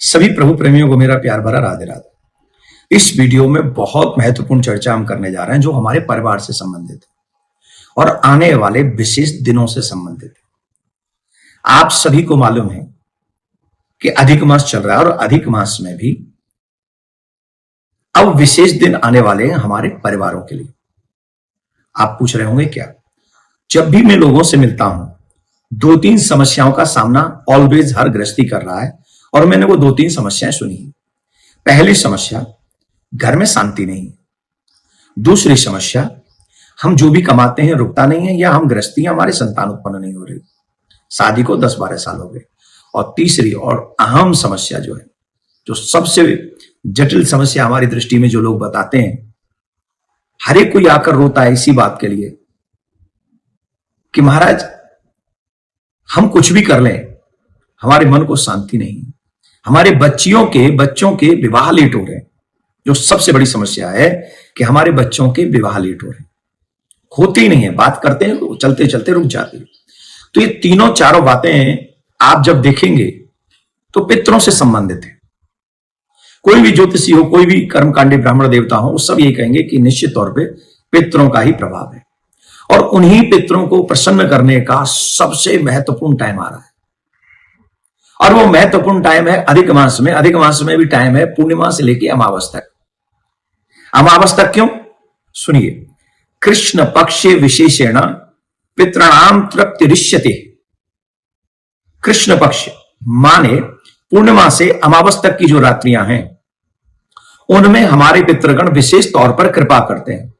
सभी प्रभु प्रेमियों को मेरा प्यार भरा राधे राधे। इस वीडियो में बहुत महत्वपूर्ण चर्चा हम करने जा रहे हैं जो हमारे परिवार से संबंधित है और आने वाले विशेष दिनों से संबंधित है। आप सभी को मालूम है कि अधिक मास चल रहा है और अधिक मास में भी अब विशेष दिन आने वाले हैं हमारे परिवारों के लिए। आप पूछ रहे होंगे क्या? जब भी मैं लोगों से मिलता हूं, 2-3 समस्याओं का सामना ऑलवेज हर गृहस्थी कर रहा है और मैंने वो 2-3 समस्याएं सुनी है। पहली समस्या, घर में शांति नहीं है। दूसरी समस्या, हम जो भी कमाते हैं रुकता नहीं है या हम गृहस्थी हमारे संतान उत्पन्न नहीं हो रही, शादी को 10-12 साल हो गए। और तीसरी और अहम समस्या जो है, जो सबसे जटिल समस्या हमारी दृष्टि में जो लोग बताते हैं, हर एक कोई आकर रोता है इसी बात के लिए कि महाराज हम कुछ भी कर लें, हमारे मन को शांति नहीं है। हमारे बच्चों के विवाह लेट हो रहे हैं। जो सबसे बड़ी समस्या है कि हमारे बच्चों के विवाह लेट हो रहे हैं, होते ही नहीं है। बात करते हैं तो चलते चलते रुक जाते हैं। तो ये तीनों चारों बातें आप जब देखेंगे तो पितरों से संबंधित है। कोई भी ज्योतिषी हो, कोई भी कर्मकांडी ब्राह्मण देवता हो, वो सब ये कहेंगे कि निश्चित तौर पे पितरों का ही प्रभाव है और उन्हीं पितरों को प्रसन्न करने का सबसे महत्वपूर्ण टाइम आ रहा है। और वो महत्वपूर्ण टाइम है अधिक मास में। अधिक मास में भी टाइम है पूर्णिमा से लेकर अमावस तक। अमावस तक क्यों? सुनिए, कृष्ण पक्षे विशेषेण पितृणाम तृप्तिरिष्यते। कृष्ण पक्ष माने पूर्णिमा से अमावस तक की जो रात्रियां हैं, उनमें हमारे पितृगण विशेष तौर पर कृपा करते हैं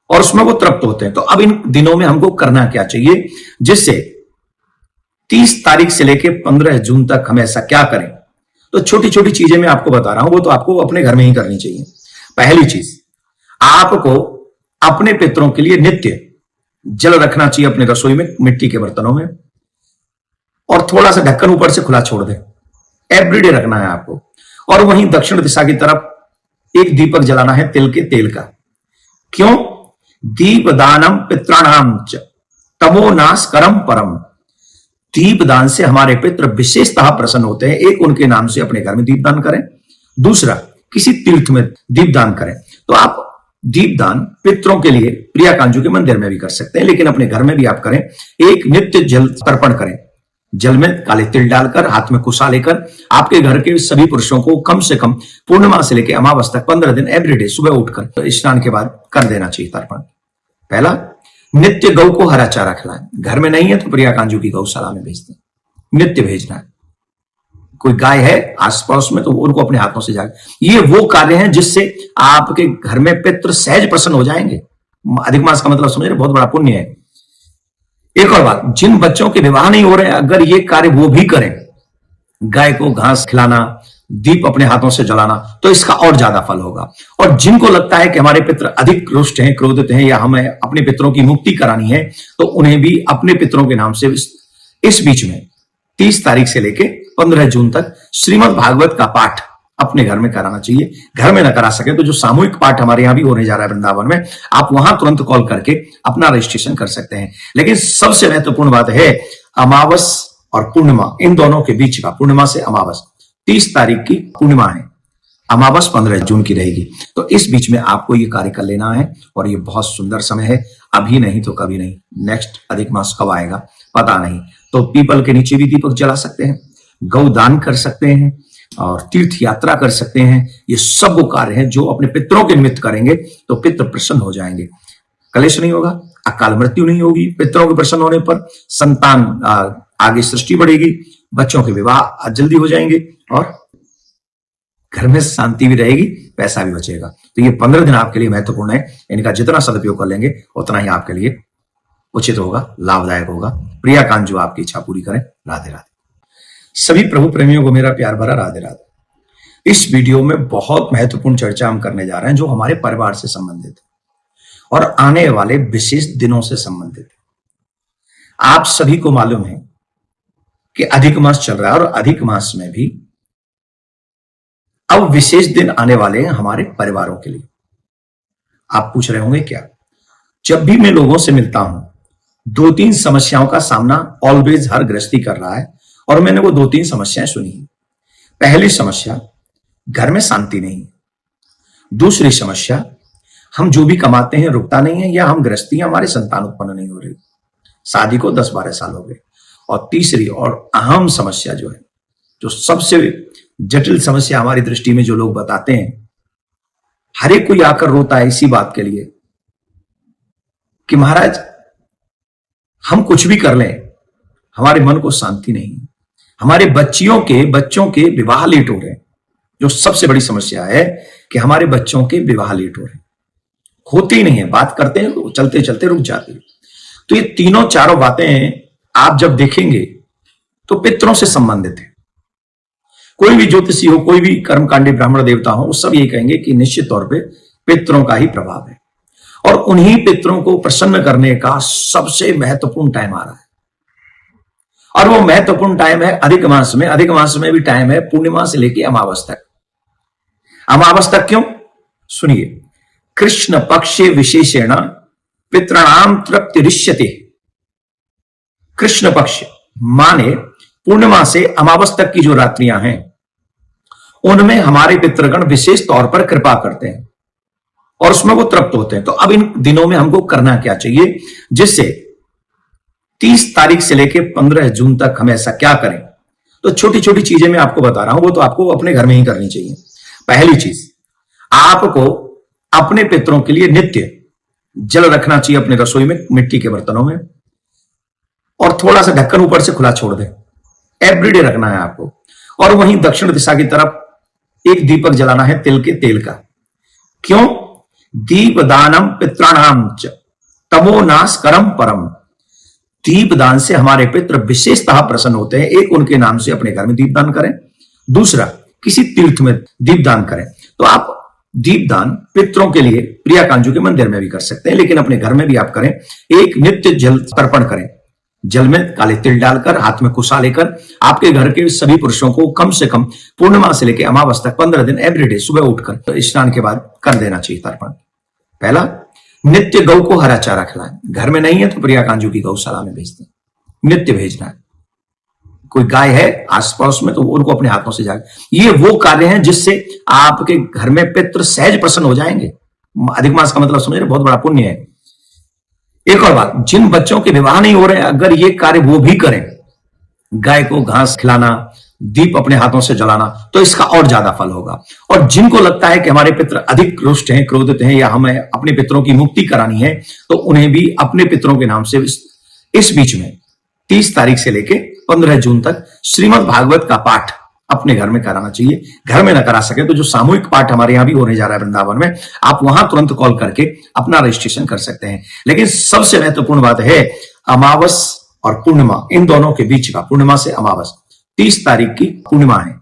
और उसमें वो तृप्त होते हैं। तो अब इन दिनों में हमको करना क्या चाहिए जिससे 30 तारीख से लेकर 15 जून तक हम ऐसा क्या करें? तो छोटी छोटी चीजें मैं आपको बता रहा हूं, वो तो आपको अपने घर में ही करनी चाहिए। पहली चीज, आपको अपने पितरों के लिए नित्य जल रखना चाहिए अपने रसोई में, मिट्टी के बर्तनों में, और थोड़ा सा ढक्कन ऊपर से खुला छोड़ दें। एवरीडे रखना है आपको। और वहीं दक्षिण दिशा की तरफ एक दीपक जलाना है तिल के तेल का। क्यों? दीपदानम पितृणाम च तमो नाश करम परम। दीपदान से हमारे पितृ विशेषतः प्रसन्न होते हैं। एक, उनके नाम से अपने घर में दीपदान करें। दूसरा, किसी तीर्थ में दीपदान करें। तो आप दीपदान पितरों के लिए प्रिया कांजू के मंदिर में भी कर सकते हैं, लेकिन अपने घर में भी आप करें। एक, नित्य जल तर्पण करें। जल में काले तिल डालकर, हाथ में कुशा लेकर आपके घर के सभी पुरुषों को कम से कम पूर्णिमा से लेकर अमावस तक 15 दिन एवरीडे सुबह उठकर स्नान के बाद कर देना चाहिए तर्पण। पहला, नित्य गौ को हरा चारा खिलाएं। घर में नहीं है तो प्रिया कांजू की गौशाला में भेज दें। नित्य भेजना है। कोई गाय है आसपास में तो उनको अपने हाथों से जाकर, ये वो कार्य हैं जिससे आपके घर में पितृ सहज प्रसन्न हो जाएंगे। अधिक मास का मतलब समझ रहे, बहुत बड़ा पुण्य है। एक और बात, जिन बच्चों के विवाह नहीं हो रहे हैं, अगर ये कार्य वो भी करें, गाय को घास खिलाना, दीप अपने हाथों से जलाना, तो इसका और ज्यादा फल होगा। और जिनको लगता है कि हमारे पितृ अधिक रुष्ट हैं, क्रोधित हैं, या हमें अपने पितरों की मुक्ति करानी है, तो उन्हें भी अपने पितरों के नाम से इस बीच में 30 तारीख से लेके 15 जून तक श्रीमद् भागवत का पाठ अपने घर में कराना चाहिए। घर में ना करा सके तो जो सामूहिक पाठ हमारे यहां भी होने जा रहा है वृंदावन में, आप वहां तुरंत कॉल करके अपना रजिस्ट्रेशन कर सकते हैं। लेकिन सबसे महत्वपूर्ण बात है, अमावस और पूर्णिमा, इन दोनों के बीच का, पूर्णिमा से अमावस 30 तारीख की पूर्णिमा है, अमावस 15 जून की रहेगी। तो इस बीच में आपको ये कार्य कर लेना है और ये बहुत सुंदर समय है। अभी नहीं तो कभी नहीं। नेक्स्ट अधिक मास कब आएगा पता नहीं। तो पीपल के नीचे भी दीपक जला सकते हैं, गौदान कर सकते हैं और तीर्थ यात्रा कर सकते हैं। ये सब वो कार्य हैं जो अपने पितरों के निमित्त करेंगे तो पितृ प्रसन्न हो जाएंगे। कलेश नहीं होगा, अकाल मृत्यु नहीं होगी। पितरों के प्रसन्न होने पर संतान आगे सृष्टि बढ़ेगी, बच्चों के विवाह जल्दी हो जाएंगे और घर में शांति भी रहेगी, पैसा भी बचेगा। तो ये 15 दिन आपके लिए महत्वपूर्ण है। इनका जितना सदुपयोग कर लेंगे उतना ही आपके लिए उचित होगा, लाभदायक होगा। प्रिया कांजू आपकी इच्छा पूरी करें। राधे राधे। सभी प्रभु प्रेमियों को मेरा प्यार भरा राधे राधे। इस वीडियो में बहुत महत्वपूर्ण चर्चा हम करने जा रहे हैं जो हमारे परिवार से संबंधित है और आने वाले विशेष दिनों से संबंधित है। आप सभी को मालूम है कि अधिक मास चल रहा है और अधिक मास में भी अब विशेष दिन आने वाले हैं हमारे परिवारों के लिए। आप पूछ रहे होंगे क्या? जब भी मैं लोगों से मिलता हूं, 2-3 समस्याओं का सामना ऑलवेज हर गृहस्थी कर रहा है और मैंने वो 2-3 समस्याएं सुनी है। पहली समस्या, घर में शांति नहीं। दूसरी समस्या, हम जो भी कमाते हैं रुकता नहीं है, या हम गृहस्थी हमारे संतान उत्पन्न नहीं हो रही, शादी को 10-12 साल हो गए। और तीसरी और अहम समस्या जो है, जो सबसे जटिल समस्या हमारी दृष्टि में जो लोग बताते हैं, हर एक कोई आकर रोता है इसी बात के लिए कि महाराज हम कुछ भी कर लें, हमारे मन को शांति नहीं। हमारे बच्चों के विवाह लेट हो रहे हैं। जो सबसे बड़ी समस्या है कि हमारे बच्चों के विवाह लेट हो रहे हैं, होते ही नहीं है, बात करते हैं तो चलते चलते रुक जाते हैं। तो ये तीनों चारों बातें आप जब देखेंगे तो पितरों से संबंधित है। कोई भी ज्योतिषी हो, कोई भी कर्मकांडी ब्राह्मण देवता हो, वो सब ये कहेंगे कि निश्चित तौर पे पितरों का ही प्रभाव है। और उन्हीं पितरों को प्रसन्न करने का सबसे महत्वपूर्ण टाइम आ रहा है। और वो महत्वपूर्ण टाइम है अधिक मास में। अधिक मास में भी टाइम है पूर्णिमा से लेकर अमावस तक। अमावस तक क्यों? सुनिए, कृष्ण पक्षे विशेषेण पितृणाम तृप्तिरिष्यते। कृष्ण पक्ष माने पूर्णिमा से अमावस तक की जो रात्रियां हैं, उनमें हमारे पितृगण विशेष तौर पर कृपा करते हैं और उसमें वो तृप्त होते हैं। तो अब इन दिनों में हमको करना क्या चाहिए, जिससे 30 तारीख से लेकर 15 जून तक हम ऐसा क्या करें? तो छोटी छोटी चीजें मैं आपको बता रहा हूं, वो तो आपको अपने घर में ही करनी चाहिए। पहली चीज, आपको अपने पितरों के लिए नित्य जल रखना चाहिए अपने रसोई में, मिट्टी के बर्तनों में, और थोड़ा सा ढक्कन ऊपर से खुला छोड़ दें। एवरीडे रखना है आपको। और वहीं दक्षिण दिशा की तरफ एक दीपक जलाना है तिल के तेल का। क्यों? दीपदानम पित्राणाम च तमो नाश करम परम। दीपदान से हमारे पितृ विशेषतः प्रसन्न होते हैं। एक, उनके नाम से अपने घर में दीपदान करें। दूसरा, किसी तीर्थ में दीपदान करें। तो आप दीपदान पितरों के लिए प्रिया कांजू के मंदिर में भी कर सकते हैं, लेकिन अपने घर में भी आप करें। एक, नित्य जल तर्पण करें। जल में काले तिल डालकर, हाथ में कुशा लेकर आपके घर के सभी पुरुषों को कम से कम पूर्णिमा से लेकर अमावस तक 15 दिन एवरीडे सुबह उठकर तो स्नान के बाद कर देना चाहिए तर्पण। पहला, नित्य गौ को हरा चारा खिलाएं। घर में नहीं है तो प्रिया कांजू की गौशाला में भेज दें, नित्य भेजना है। कोई गाय है आसपास में तो उनको अपने हाथों से जाके, ये वो कार्य हैं जिससे आपके घर में पितृ सहज प्रसन्न हो जाएंगे। अधिक मास का मतलब समझ रहे, बहुत बड़ा पुण्य है। एक और बात, जिन बच्चों के विवाह नहीं हो रहे, अगर ये कार्य वो भी करें, गाय को घास खिलाना, दीप अपने हाथों से जलाना, तो इसका और ज्यादा फल होगा। और जिनको लगता है कि हमारे पितृ अधिक रुष्ट हैं, क्रोधित हैं, या हमें अपने पितरों की मुक्ति करानी है, तो उन्हें भी अपने पितरों के नाम से इस बीच में 30 तारीख से लेके 15 जून तक श्रीमद् भागवत का पाठ अपने घर में कराना चाहिए। घर में ना करा सके तो जो सामूहिक पाठ हमारे यहां भी होने जा रहा है वृंदावन में, आप वहां तुरंत कॉल करके अपना रजिस्ट्रेशन कर सकते हैं। लेकिन सबसे महत्वपूर्ण बात है, अमावस और पूर्णिमा, इन दोनों के बीच का, पूर्णिमा से अमावस 30 तारीख की पूर्णिमा है,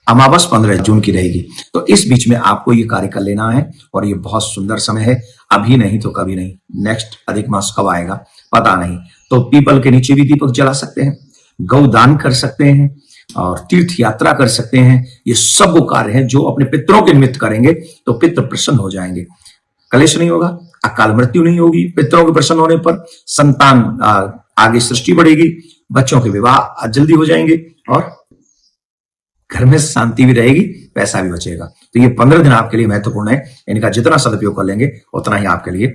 अमावस 15 जून की रहेगी। तो इस बीच में आपको ये कार्य कर लेना है, और ये बहुत सुंदर समय है। अभी नहीं तो कभी नहीं। नेक्स्ट अधिक मास कब आएगा पता नहीं। तो पीपल के नीचे भी दीपक जला सकते हैं, गौ दान कर सकते हैं, और तीर्थ यात्रा कर सकते हैं। ये सब वो कार्य हैं जो अपने पितरों के निमित्त करेंगे तो पितृ प्रसन्न हो जाएंगे। कलेश नहीं होगा, अकाल मृत्यु नहीं होगी। पितरों के प्रसन्न होने पर संतान आगे सृष्टि बढ़ेगी, बच्चों के विवाह जल्दी हो जाएंगे, और घर में शांति भी रहेगी, पैसा भी बचेगा। तो ये 15 दिन आपके लिए महत्वपूर्ण है। इनका जितना सदुपयोग कर लेंगे उतना ही आपके लिए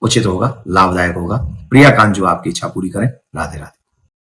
उचित होगा, लाभदायक होगा। प्रिया कांजू आपकी इच्छा पूरी करें। राधे राधे।